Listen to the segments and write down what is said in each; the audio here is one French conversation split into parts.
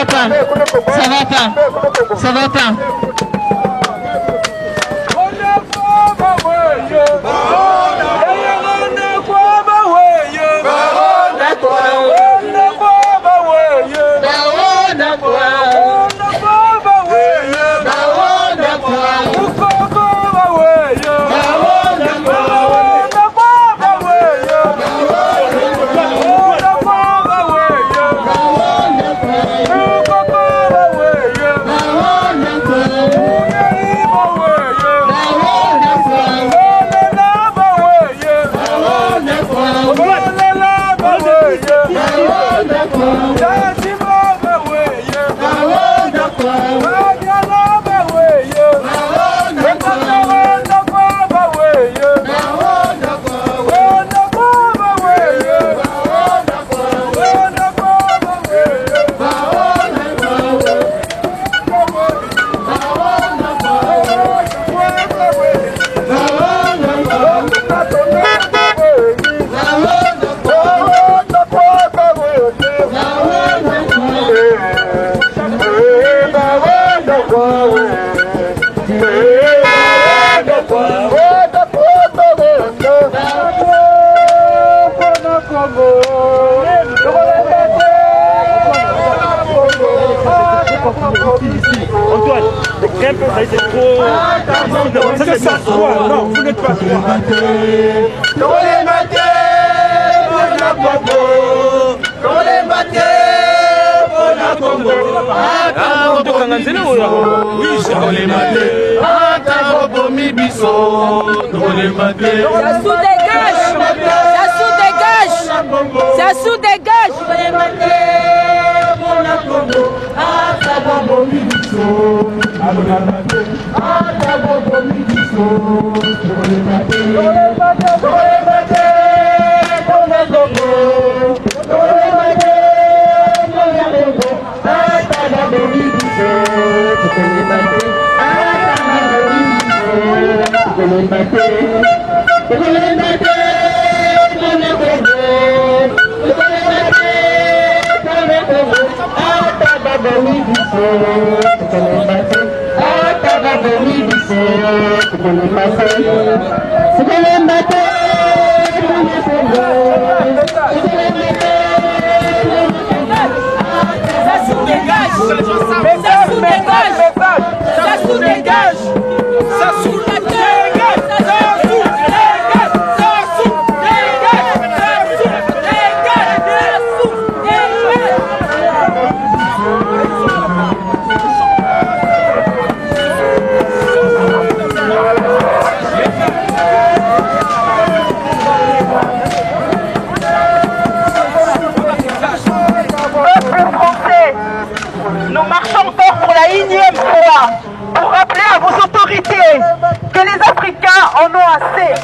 va pas. Ça va pas. Ça va pas. Antoine, un peu, ça a été trop... Non, c'est ça, toi, non, vous n'êtes pas toi. Ça sous-dégage. Nous marchons encore pour la énième fois pour rappeler à vos autorités que les Africains en ont assez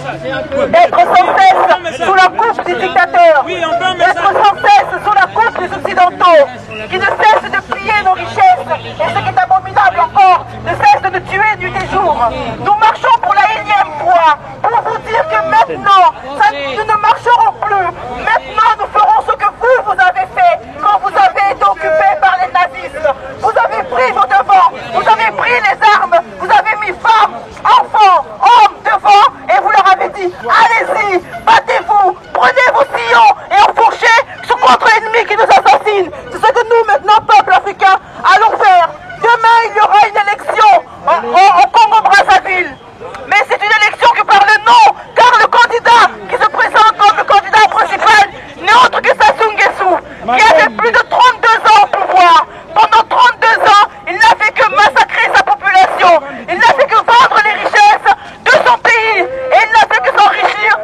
d'être sans cesse sous la coupe des dictateurs, d'être sans cesse sous la coupe des Occidentaux, qui ne cessent de piller nos richesses et ce qui est abominable encore, ne cessent de nous tuer nuit et jour. Nous marchons pour la énième fois pour vous dire que maintenant, nous ne marcherons plus. Maintenant, nous ferons ce que vous avez fait quand vous avez été occupés par les nazistes. Vous avez pris vos devants, vous avez pris les armes, vous avez mis femmes, enfants, hommes devant et vous leur avez dit allez-y, battez-vous, prenez vos sillons et enfourchez contre l'ennemi qui nous assassine. C'est ce que nous maintenant, peuple africain, allons faire. Demain, il y aura une élection au Congo-Brazzaville. Mais c'est une élection que par le nom, car le candidat qui se présente comme le candidat principal n'est autre que Sassou Nguesso, qui avait plus de 32 ans au pouvoir. Pendant 32 ans, il n'a fait que massacrer sa population, il n'a fait que vendre les richesses de son pays, et il n'a fait que s'enrichir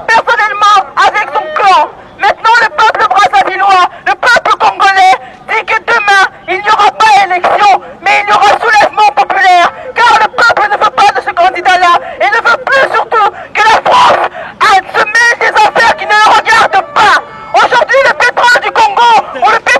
personnellement avec son clan. Maintenant, le peuple brassavillois, le peuple congolais, dit que demain, il n'y aura pas élection, mais il y aura soulèvement populaire, car le peuple ne veut pas de ce candidat-là, et ne veut plus surtout que la France se mêle des affaires qui ne le regardent pas. Aujourd'hui, le pétrole du Congo, ou le pétrole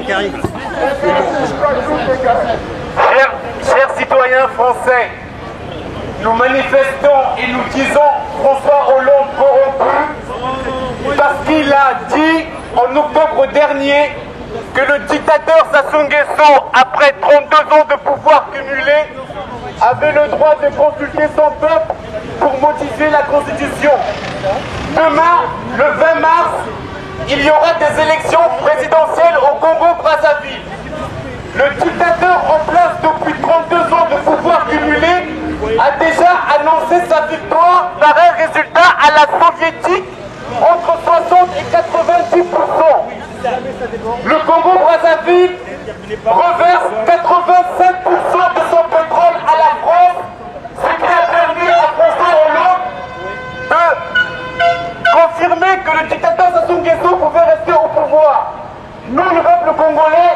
Qui arrive. Chers citoyens français, nous manifestons et nous disons François Hollande corrompu parce qu'il a dit en octobre dernier que le dictateur Sassou Nguesso, après 32 ans de pouvoir cumulé, avait le droit de consulter son peuple pour modifier la Constitution. Demain, le 20 mars, il y aura des élections présidentielles au Congo-Brazzaville. Le dictateur en place depuis 32 ans de pouvoir cumulé a déjà annoncé sa victoire par un résultat à la soviétique entre 60 et 90%. Le Congo-Brazzaville reverse 85% de son pétrole à la France, ce qui a permis à François Hollande de confirmer que le dictateur Sassou Nguesso pouvait rester au pouvoir. Nous, le peuple congolais,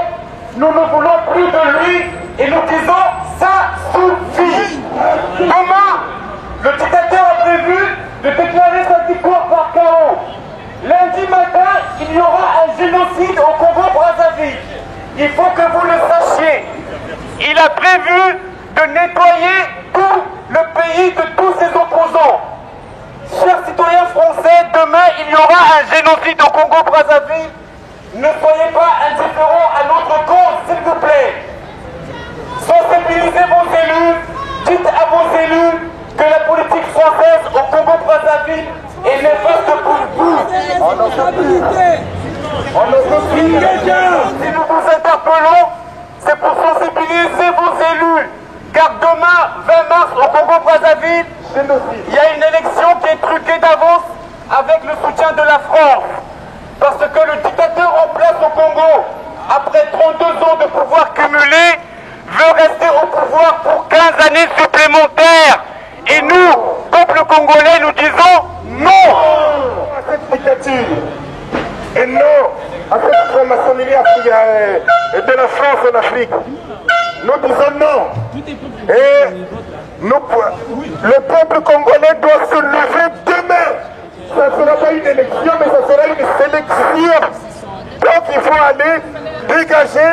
nous ne voulons plus de lui et nous disons ça suffit. Demain, le dictateur a prévu de déclarer sa victoire par chaos. Lundi matin, il y aura un génocide au Congo-Brazzaville. Il faut que vous le sachiez. Il a prévu de nettoyer tout le pays de tous ses opposants. Chers citoyens français, demain il y aura un génocide au Congo-Brazzaville. Ne soyez pas indifférents à notre cause, s'il vous plaît. Sensibilisez vos élus, dites à vos élus que la politique française au Congo-Brazzaville est néfaste pour vous. Si nous vous interpellons, c'est pour sensibiliser vos élus. Car demain, 20 mars, au Congo-Brazzaville, il y a une élection qui est truquée d'avance avec le soutien de la France. Parce que le dictateur en place au Congo, après 32 ans de pouvoir cumulé, veut rester au pouvoir pour 15 années supplémentaires. Et nous, peuple congolais, nous disons non à cette dictature. Et non à cette franc-maçonnerie de la France en Afrique. Nous disons non. Et nous, le peuple congolais doit se lever demain. Ça ne sera pas une élection, mais ça sera une sélection. Donc il faut aller dégager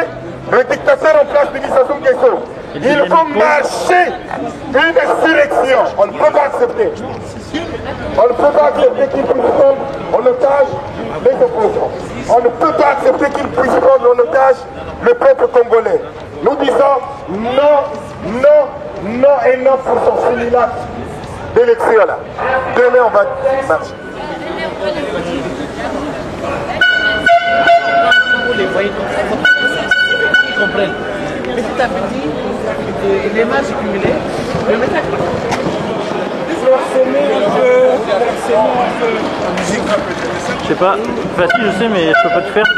le dictateur en place de Sassou Nguesso. Il faut marcher une insurrection. On ne peut pas accepter. On ne peut pas accepter qu'il puisse prendre en otage les opposants. On ne peut pas accepter qu'il puisse prendre en otage le peuple congolais. Nous disons non, non, non et non pour son simulacre d'élection là. Demain on va marcher. Les voyez ils comprennent. Petit à petit, les masses cumulées, le message. Je sais pas, facile je sais mais je peux pas te faire.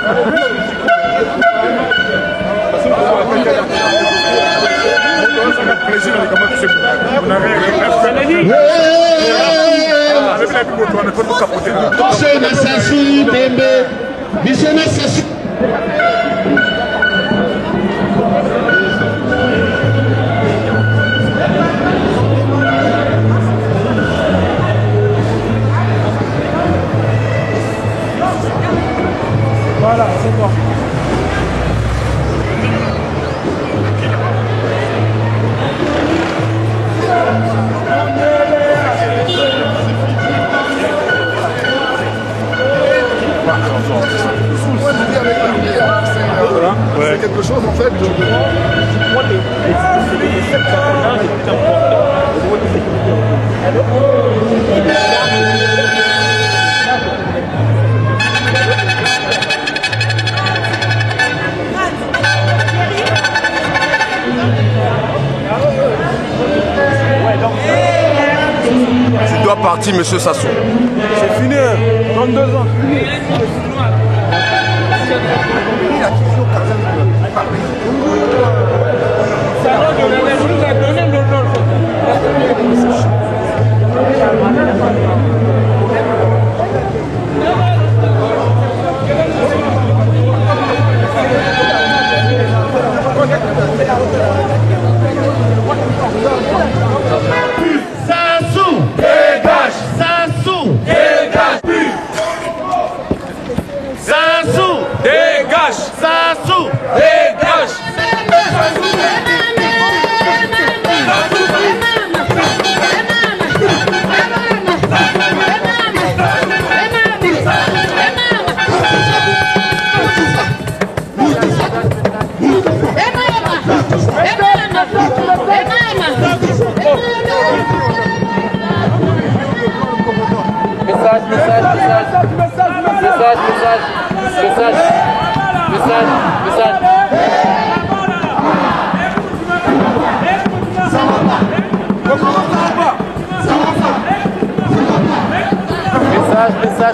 Voilà, c'est bon. quelque chose en fait. Moi, les 7 personnes-là, c'est plus important au niveau de sécurité. Tu dois partir, monsieur Sassou. C'est fini, 32 ans. Sassou, dégage! Sassou, dégage! Sassou, dégage! Sassou, dégage!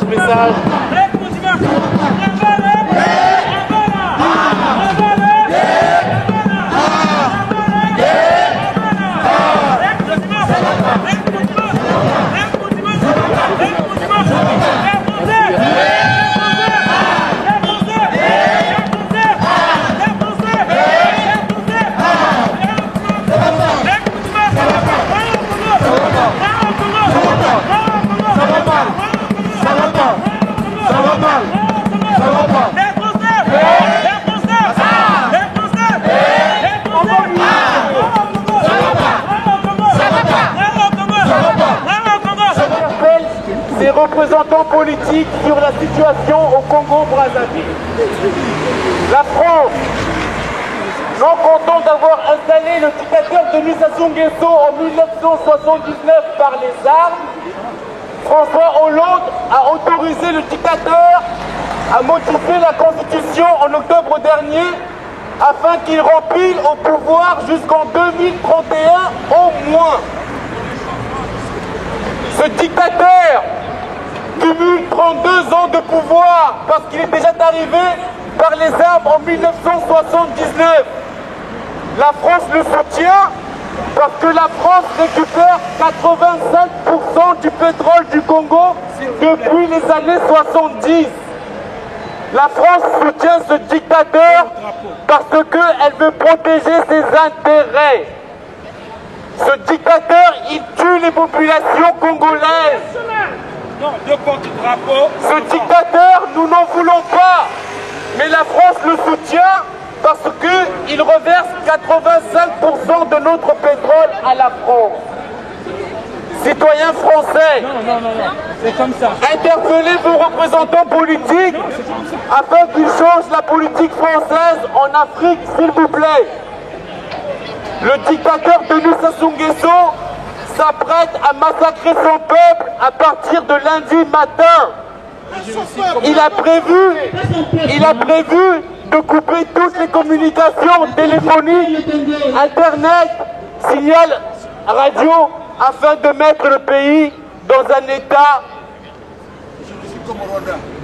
Message. Ces représentants politiques sur la situation au Congo-Brazzaville. La France, non content d'avoir installé le dictateur Denis Sassou Nguesso en 1979 par les armes, François Hollande a autorisé le dictateur à modifier la Constitution en octobre dernier afin qu'il rempile au pouvoir jusqu'en 2031 au moins. Ce dictateur cumule 32 ans de pouvoir parce qu'il est déjà arrivé par les armes en 1979. La France le soutient parce que la France récupère 85% du pétrole du Congo depuis les années 70. La France soutient ce dictateur parce qu'elle veut protéger ses intérêts. Ce dictateur, il tue les populations congolaises. Non, de porte-drapeau. Ce dictateur, nous n'en voulons pas. Mais la France le soutient parce qu'il reverse 85% de notre pétrole à la France. Citoyens français, C'est comme ça. interpellez vos représentants politiques afin qu'ils changent la politique française en Afrique, s'il vous plaît. Le dictateur Denis Sassou Nguesso s'apprête à massacrer son peuple à partir de lundi matin. Il a prévu de couper toutes les communications téléphoniques, internet, signal radio, afin de mettre le pays dans un état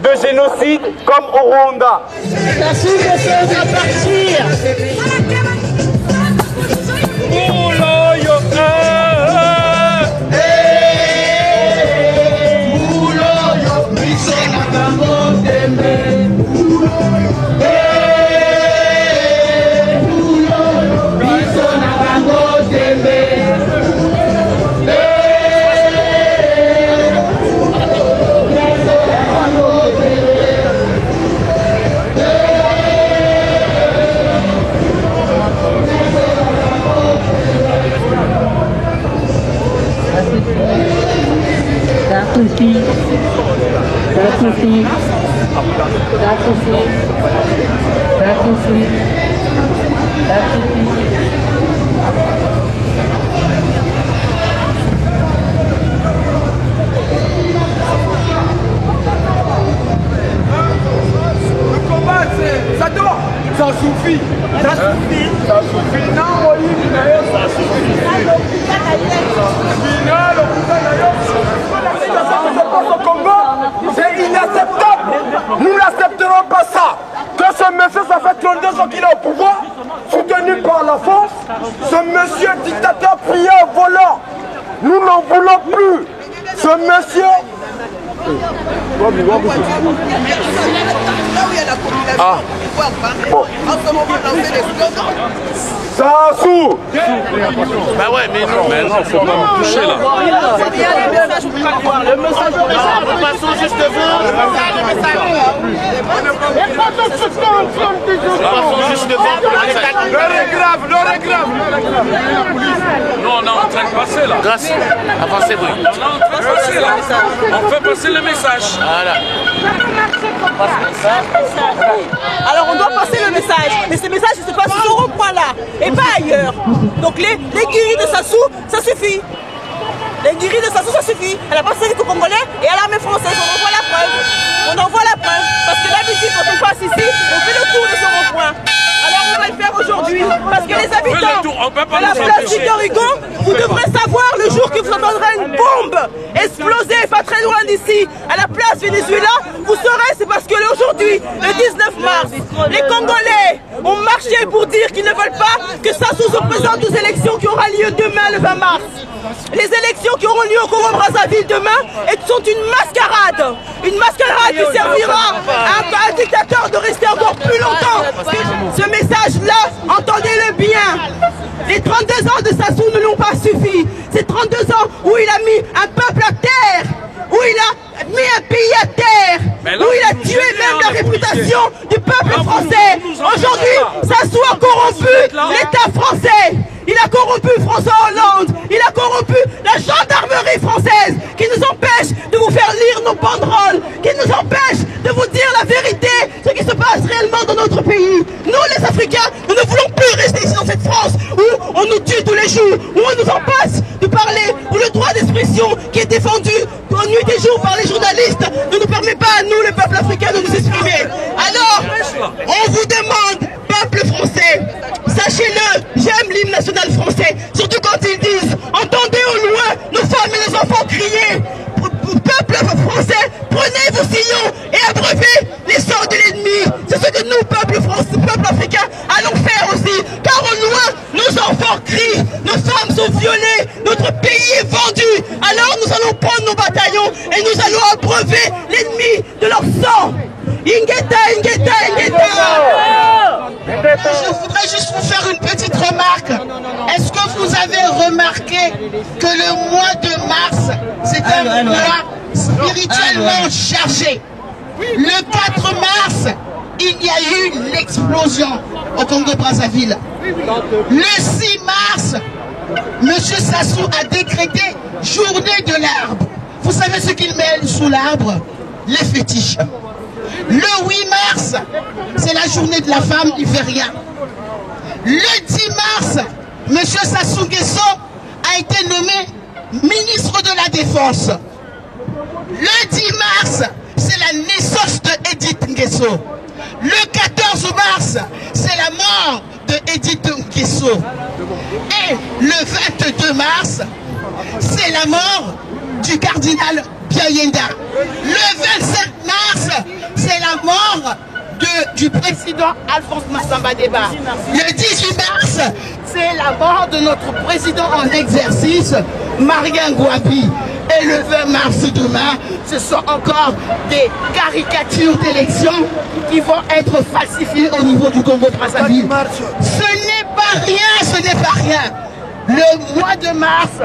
de génocide comme au Rwanda. Sassou Nguesso va partir. Susi. Ça dort. Ça suffit. Ça suffit. Ça suffit. Non, ça suffit. La situation qui se passe au Congo, c'est inacceptable. Nous n'accepterons pas ça. Que ce monsieur, ça fait 32 ans qu'il est au pouvoir, soutenu par la France. Ce monsieur dictateur, prieur, volant. Nous n'en voulons plus. Ce monsieur... Ah. Bon. Sassou. Bah ouais, mais non, faut pas me toucher là. Le message, passons juste devant. Passons juste devant. L'heure est grave, l'heure est grave. Non, on est en train de passer là. Grâce. Avancez, oui. On est en train de passer là. On fait passer le message. Voilà. Alors on doit passer le message, mais ce message se passe sur ce point-là et pas ailleurs. Donc les guéris de Sassou, ça suffit. Les guéris de Sassou, ça suffit. Elle a pas servi qu'aux Congolais et à l'armée française, on envoie la preuve. On envoie la preuve. Parce que d'habitude, quand on passe ici, on fait le tour de ce rond-point. Alors on va le faire aujourd'hui. Parce que les habitants de la place Victor Hugo, vous devrez savoir le jour que vous entendrez une bombe exploser pas très loin d'ici, à la place Venezuela, vous saurez, c'est parce que aujourd'hui, le 19 mars, les Congolais ont marché pour dire qu'ils ne veulent pas que Sassou se présente aux élections qui auront lieu demain, le 20 mars. Les élections qui auront lieu au Congo-Brazzaville demain sont une mascarade qui servira à un dictateur de rester encore plus longtemps. Ce message-là, entendez-le bien. Les 32 ans de Sassou ne l'ont pas suffi. Ces 32 ans où il a mis un peuple à terre, où il a mis un pays à terre, où il a tué même la réputation du peuple français. Aujourd'hui, Sassou a corrompu l'État français. Il a corrompu François Hollande, il a corrompu la gendarmerie française qui nous empêche de vous faire lire nos banderoles, qui nous empêche de vous dire la vérité, ce qui se passe réellement dans notre pays. Nous les Africains, nous ne voulons plus rester ici dans cette France où on nous tue tous les jours, où on nous empêche de parler, où le droit d'expression qui est défendu nuit et jour par les journalistes ne nous permet pas à nous, le peuple africain, de nous exprimer. Alors, on vous demande, peuple français, sachez-le, j'aime l'hymne national français, surtout quand ils disent, entendez au loin nos femmes et nos enfants crier. Peuple français, prenez vos sillons et abreuvez les sorts de l'ennemi. C'est ce que nous, peuple français, peuple africain, allons faire aussi. Car au loin, nos enfants crient, nos femmes sont violées, notre pays est vendu. Alors nous allons prendre nos bataillons et nous allons abreuver l'ennemi de leur sang. Ingeta, Ingeta, Ingeta. Je voudrais juste vous faire une petite remarque. Est-ce que vous avez remarqué que le mois de mars, c'est un mois spirituellement chargé? Le 4 mars, il y a eu l'explosion au Congo-Brazzaville. Le 6 mars, M. Sassou a décrété journée de l'arbre. Vous savez ce qu'il met sous l'arbre? Les fétiches. Le 8 mars, c'est la journée de la femme libérienne. Le 10 mars, M. Sassou Nguesso a été nommé ministre de la Défense. Le 10 mars, c'est la naissance de Edith Nguesso. Le 14 mars, c'est la mort de Edith Nguesso. Et le 22 mars, c'est la mort du cardinal Biayenda. Le 27 mars, c'est la mort du président Alphonse Massamba Deba. Le 18 mars, c'est la mort de notre président en exercice, Marien Ngouabi. Et le 20 mars demain, ce sont encore des caricatures d'élections qui vont être falsifiées au niveau du Congo-Brazzaville. Ce n'est pas rien, ce n'est pas rien. Le mois de mars,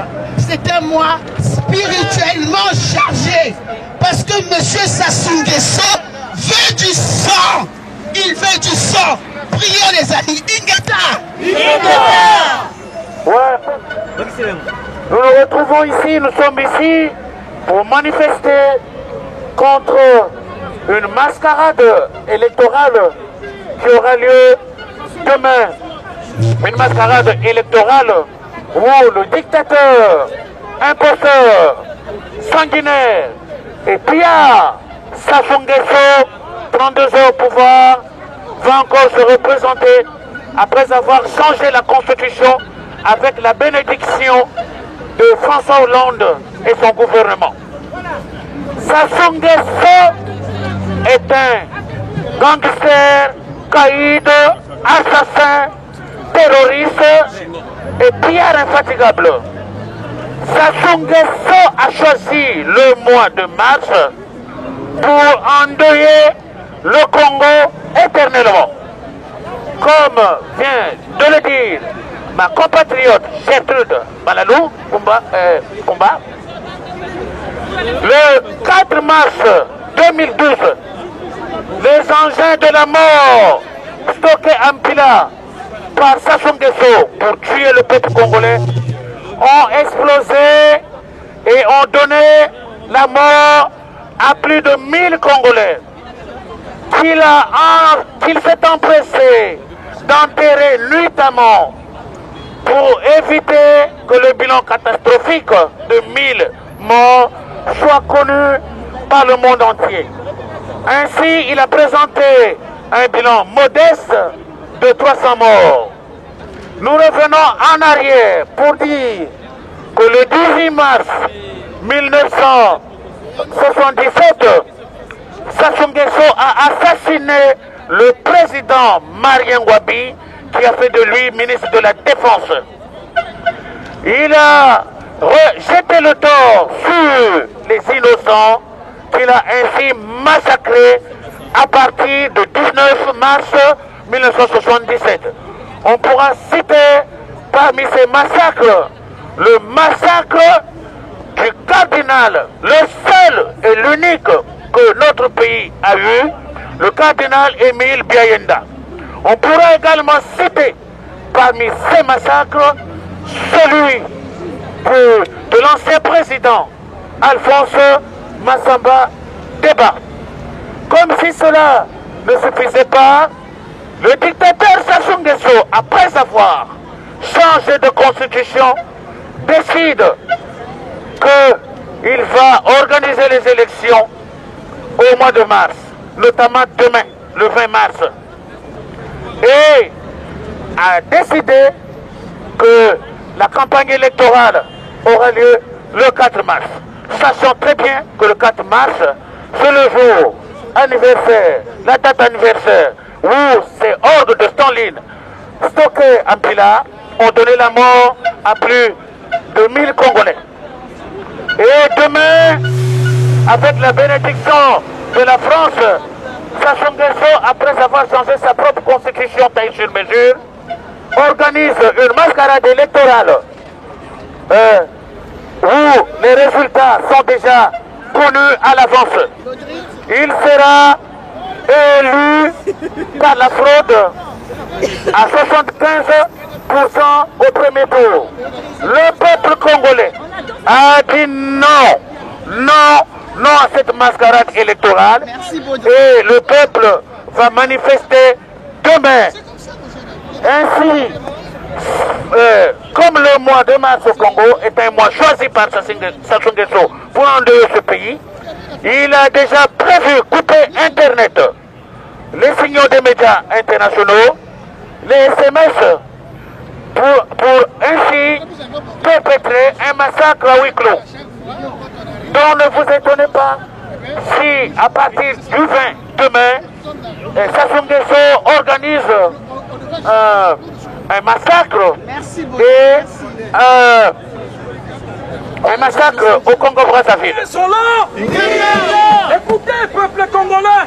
c'est un mois spirituellement chargé. Parce que M. Sassou Nguesso veut du sang. Il veut du sang. Prions les amis. Ingata. Ouais. Nous nous retrouvons ici, nous sommes ici pour manifester contre une mascarade électorale qui aura lieu demain. Une mascarade électorale où le dictateur, imposteur, sanguinaire et pillard Sassou Nguesso, 32 ans au pouvoir, va encore se représenter après avoir changé la constitution avec la bénédiction de François Hollande et son gouvernement. Sassou Nguesso est un gangster, caïd, assassin, terroriste et pillard infatigable. Sassou Nguesso a choisi le mois de mars pour endeuiller le Congo éternellement. Comme vient de le dire ma compatriote Gertrude Balalou Kumba, le 4 mars 2012, les engins de la mort stockés en Pila par Sassou Nguesso pour tuer le peuple congolais ont explosé et ont donné la mort à plus de 1000 Congolais. Qu'il s'est empressé d'enterrer nuitamment pour éviter que le bilan catastrophique de 1000 morts soit connu par le monde entier. Ainsi, il a présenté un bilan modeste de 300 morts. Nous revenons en arrière pour dire que le 18 mars 1977, Sassou Nguesso a assassiné le président Marien Ngouabi, qui a fait de lui ministre de la Défense. Il a jeté le tort sur les innocents qu'il a ainsi massacrés à partir du 19 mars 1977. On pourra citer parmi ces massacres le massacre du cardinal, le seul et l'unique que notre pays a eu, le cardinal Émile Biayenda. On pourra également citer parmi ces massacres celui de l'ancien président Alphonse Massamba Deba. Comme si cela ne suffisait pas, le dictateur Sassou Nguesso, après avoir changé de constitution, décide qu'il va organiser les élections au mois de mars, notamment demain, le 20 mars. Et a décidé que la campagne électorale aura lieu le 4 mars. Sachant très bien que le 4 mars, c'est le jour anniversaire, la date anniversaire, où ces hordes de Staline stockées en Pila ont donné la mort à plus de 1000 Congolais. Et demain, avec la bénédiction de la France, Sassou Nguesso, après avoir changé sa propre constitution taille sur mesure, organise une mascarade électorale où les résultats sont déjà connus à l'avance. Il sera élu par la fraude à 75% au premier tour. Le peuple congolais a dit non, non, non à cette mascarade électorale. Et le peuple va manifester demain. Ainsi, comme le mois de mars au Congo est un mois choisi par Sassou Nguesso pour endeuiller ce pays, il a déjà prévu couper Internet, les signaux des médias internationaux, les SMS, pour ainsi perpétrer un massacre à huis clos. Donc ne vous étonnez pas si à partir du 20 demain, Sassou Nguesso organise un massacre et un massacre au Congo-Brazzaville. Ils sont là. Écoutez, peuple congolais,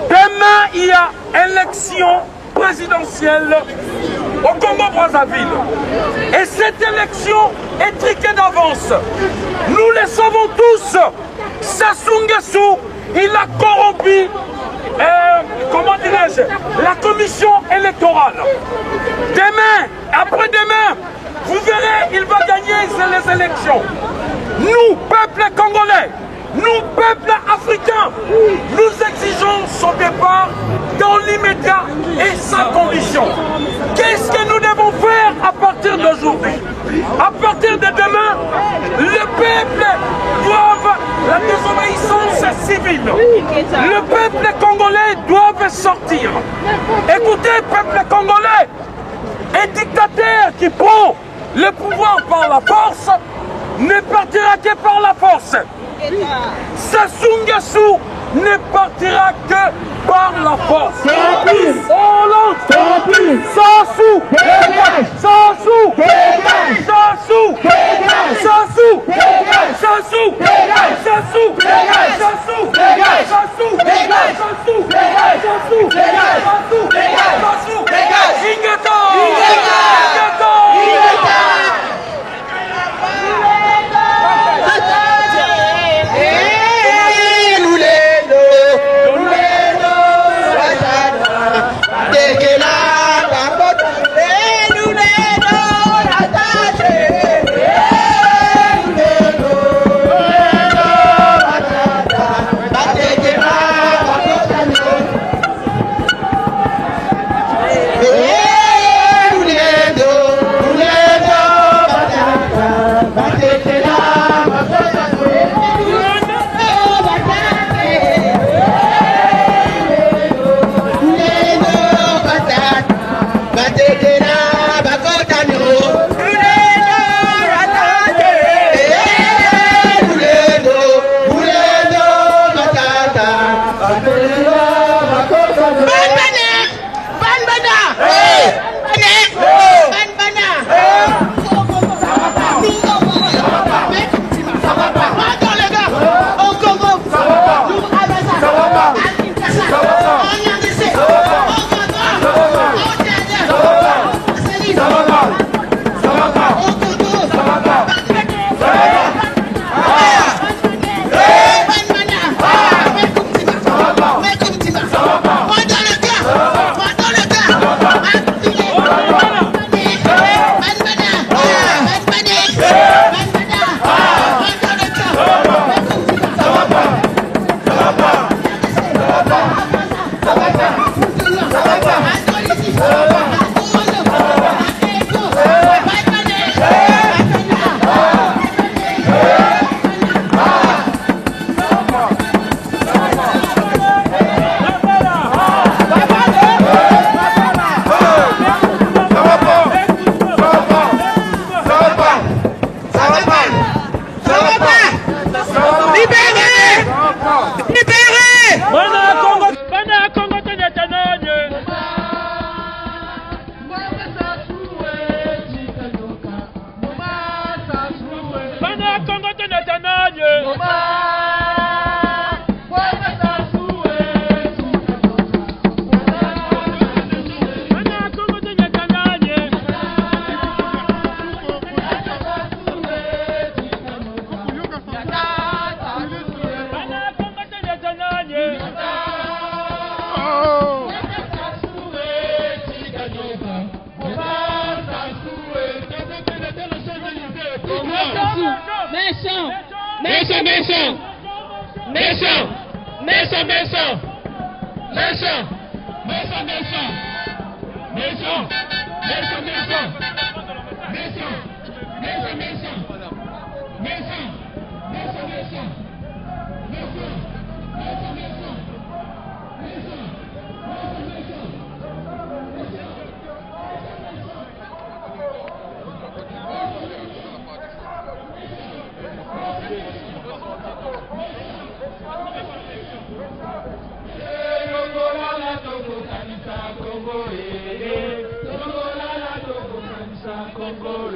demain il y a élection présidentielle au Congo-Brazzaville. Et cette élection est triquée d'avance. Nous le savons tous. Sassou Nguesso, il a corrompu, comment dirais-je, la commission électorale. Demain, après-demain, vous verrez, il va gagner les élections. Nous, peuple congolais, nous, peuple africain, nous Brazzaville. Le peuple congolais doit sortir. Écoutez, peuple congolais, un dictateur qui prend le pouvoir par la force ne partira que par la force. Sassou Nguesso ne partira que par la force. Hollande, Sassou, Sassou, Sassou, Sassou, Sassou, Sassou, Sassou, Sassou, Congo,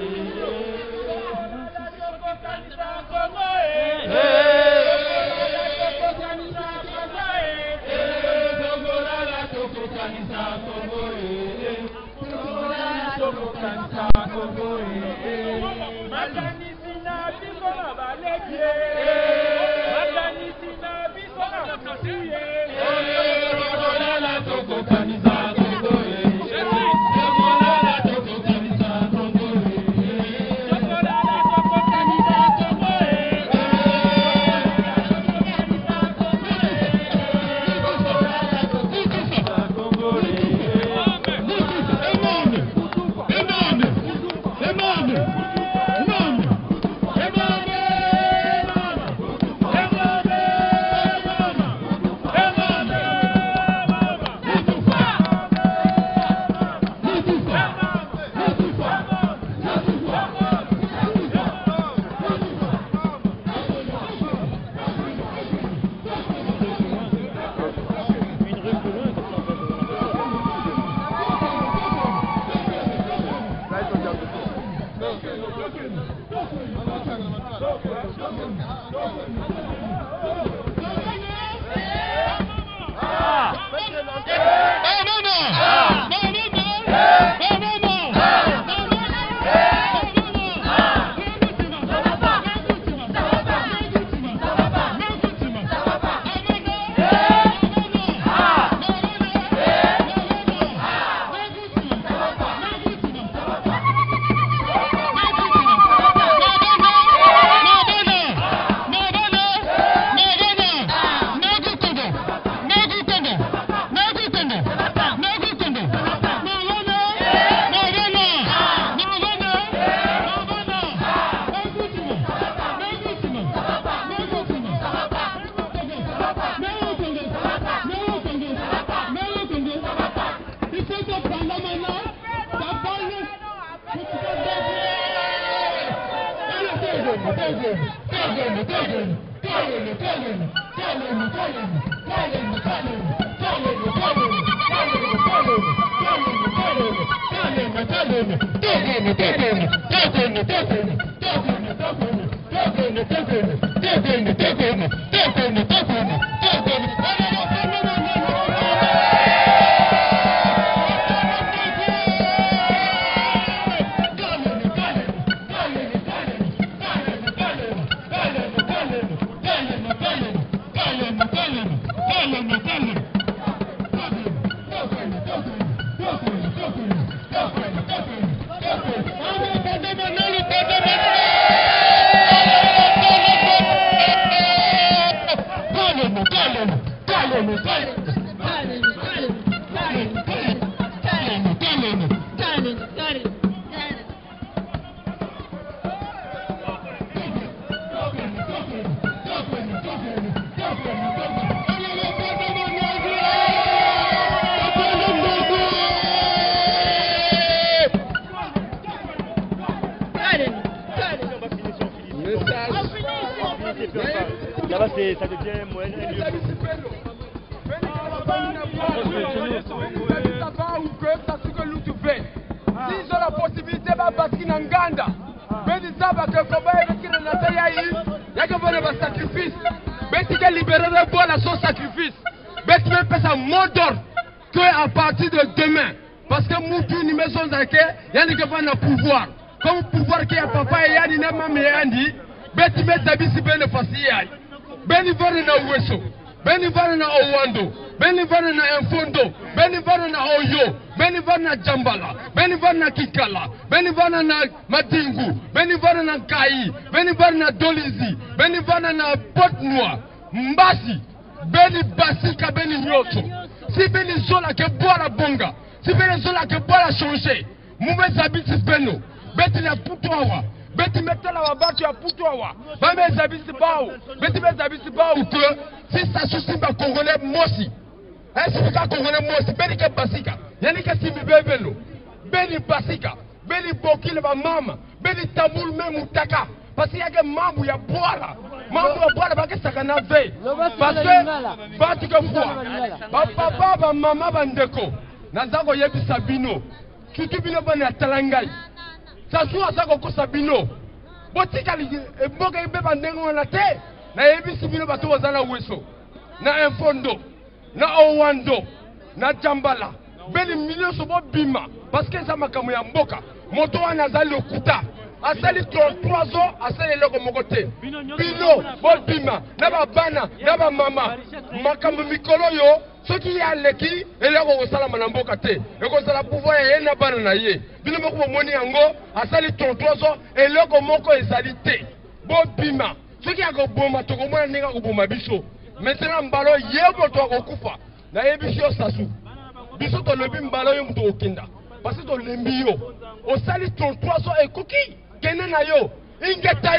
Ça devient moyen. S'ils ont la possibilité de bâtir en Ganda, mais ils savent que combat avec qui on a il y a que un sacrifice. Mais si tu libérer le bois à son sacrifice, mais tu peux faire ça mot d'ordre qu'à partir de demain. Parce que Moutou ni maison d'Ake, il y a un pouvoir. Comme pouvoir qui a papa et Yanni n'a pas mis Andy, mais tu mets ta vie si bien facile. Beni vana na Weso, beni vana na Owando, beni vana na Enfondo, beni vana na Oyo, beni vana na Jambala, beni vana na Kikala, beni vana na Madingu, beni vana na Kai, beni vana na Dolizi, beni vana na Potnoa, Mbasi, beni Basika, beni Nyoto. Si beni Zola ke boire bonga, si beni Zola ke boire changer, moumé zabiti beno, beti na Putoawa. Beti metela wabaki ya Putoawa. Bame zabisi bao. Beti me zabisi bao que si ça souci ba Congolais mosi. Si bika Congolais mosi, beni ke basika. Yani ke simi bebelo. Beni basika. Beni bokile ba mama. Beni tamul me mutaka. Parce qu'il y a que mambu ya boala. Mambu ya boala ba ke sakana ve. Parce que bati ke fois. Ba papa ba mama ba ndeko. Nazako yebisa bino. Tutu bino bana talangai. Sasu asako kosa bino. Botika li mboka ibeba ndengo na te. Na ebisi bino bato wazala Weso. Na Enfondo. Na Owando. Na Jambala. Beli millions sobo bima. Parce que ça makamu ya mboka. Moto wana zali okuta. Asali 33 ans, asali loko mokote. Bino, bo bima. Naba bana, naba mama. Makamu mikolo yo. Ce qui est à l'équipe, et là on va la mboka te. Et qu'on s'ala pouvoir y na bana na ye. Bino moko moni yango, asali 33 ans et là ko moko ezalité. Bo bima. Ce qui a ko boma to ko mona ninga ko boma biso. Maintenant mbalo yebo to ko kufa. Na yebisho sasu. Biso to lebi mbalo yo mto okinda. Parce que to lembi yo. O sali 33 ans et koki. Kene na yo. Ingeta.